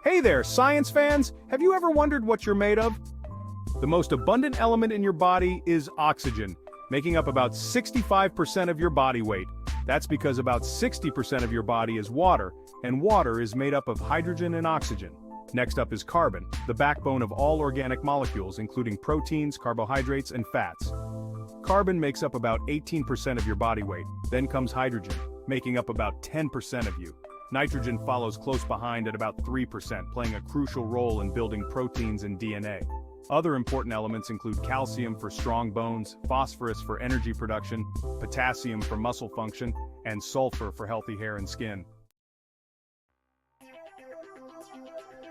Hey there, science fans! Have you ever wondered what you're made of? The most abundant element in your body is oxygen, making up about 65% of your body weight. That's because about 60% of your body is water, and water is made up of hydrogen and oxygen. Next up is carbon, the backbone of all organic molecules, including proteins, carbohydrates, and fats. Carbon makes up about 18% of your body weight. Then comes hydrogen, making up about 10% of you. Nitrogen follows close behind at about 3%, playing a crucial role in building proteins and DNA. Other important elements include calcium for strong bones, phosphorus for energy production, potassium for muscle function, and sulfur for healthy hair and skin.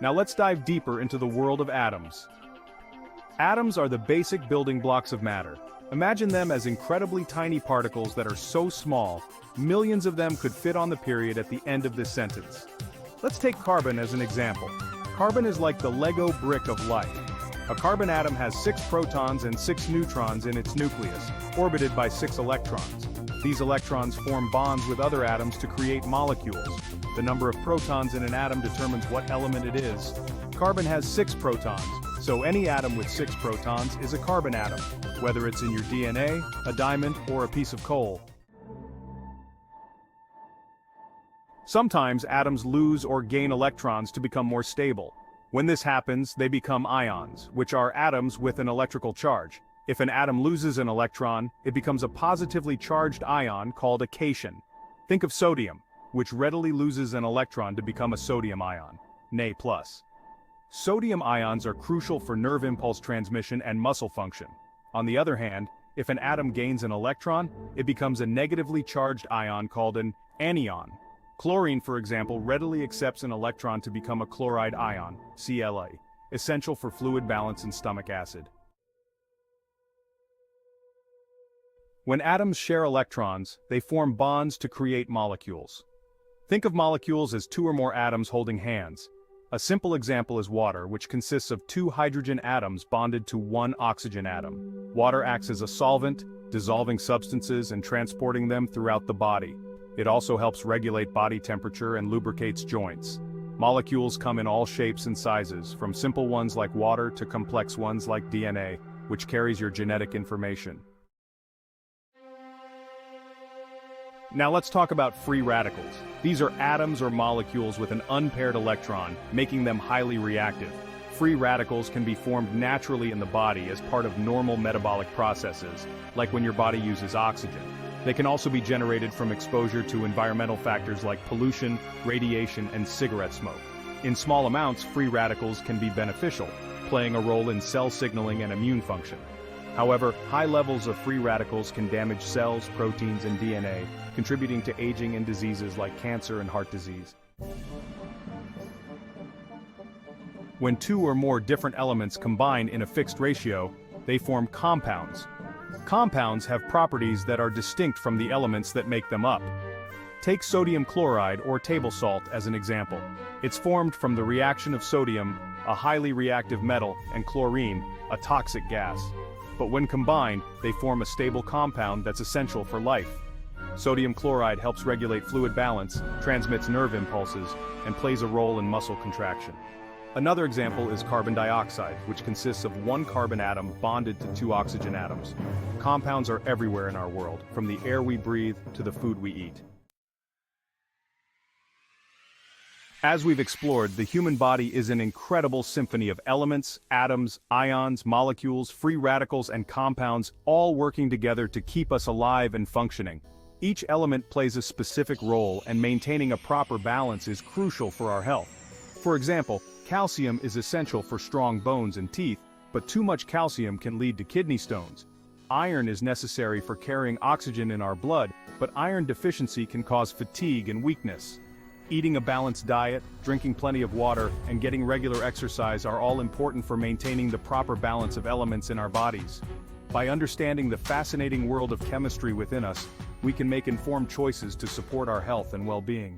Now let's dive deeper into the world of atoms. Atoms are the basic building blocks of matter. Imagine them as incredibly tiny particles that are so small, millions of them could fit on the period at the end of this sentence. Let's take carbon as an example. Carbon is like the Lego brick of life. A carbon atom has 6 protons and 6 neutrons in its nucleus, orbited by 6 electrons. These electrons form bonds with other atoms to create molecules. The number of protons in an atom determines what element it is. Carbon has 6 protons, so any atom with 6 protons is a carbon atom, whether it's in your DNA, a diamond, or a piece of coal. Sometimes atoms lose or gain electrons to become more stable. When this happens, they become ions, which are atoms with an electrical charge. If an atom loses an electron, it becomes a positively charged ion called a cation. Think of sodium, which readily loses an electron to become a sodium ion, Na+. Sodium ions are crucial for nerve impulse transmission and muscle function. On the other hand, if an atom gains an electron, it becomes a negatively charged ion called an anion. Chlorine, for example, readily accepts an electron to become a chloride ion, Cla, essential for fluid balance and stomach acid. When atoms share electrons, they form bonds to create molecules. Think of molecules as 2 or more atoms holding hands. A simple example is water, which consists of 2 hydrogen atoms bonded to 1 oxygen atom. Water acts as a solvent, dissolving substances and transporting them throughout the body. It also helps regulate body temperature and lubricates joints. Molecules come in all shapes and sizes, from simple ones like water to complex ones like DNA, which carries your genetic information. Now let's talk about free radicals. These are atoms or molecules with an unpaired electron, making them highly reactive. Free radicals can be formed naturally in the body as part of normal metabolic processes, like when your body uses oxygen. They can also be generated from exposure to environmental factors like pollution, radiation, and cigarette smoke. In small amounts, free radicals can be beneficial, playing a role in cell signaling and immune function. However, high levels of free radicals can damage cells, proteins, and DNA, contributing to aging and diseases like cancer and heart disease. When 2 or more different elements combine in a fixed ratio, they form compounds. Compounds have properties that are distinct from the elements that make them up. Take sodium chloride or table salt as an example. It's formed from the reaction of sodium, a highly reactive metal, and chlorine, a toxic gas. But when combined, they form a stable compound that's essential for life. Sodium chloride helps regulate fluid balance, transmits nerve impulses, and plays a role in muscle contraction. Another example is carbon dioxide, which consists of 1 carbon atom bonded to 2 oxygen atoms. Compounds are everywhere in our world, from the air we breathe to the food we eat. As we've explored, the human body is an incredible symphony of elements, atoms, ions, molecules, free radicals, and compounds, all working together to keep us alive and functioning. Each element plays a specific role, and maintaining a proper balance is crucial for our health. For example, calcium is essential for strong bones and teeth, but too much calcium can lead to kidney stones. Iron is necessary for carrying oxygen in our blood, but iron deficiency can cause fatigue and weakness. Eating a balanced diet, drinking plenty of water, and getting regular exercise are all important for maintaining the proper balance of elements in our bodies. By understanding the fascinating world of chemistry within us, we can make informed choices to support our health and well-being.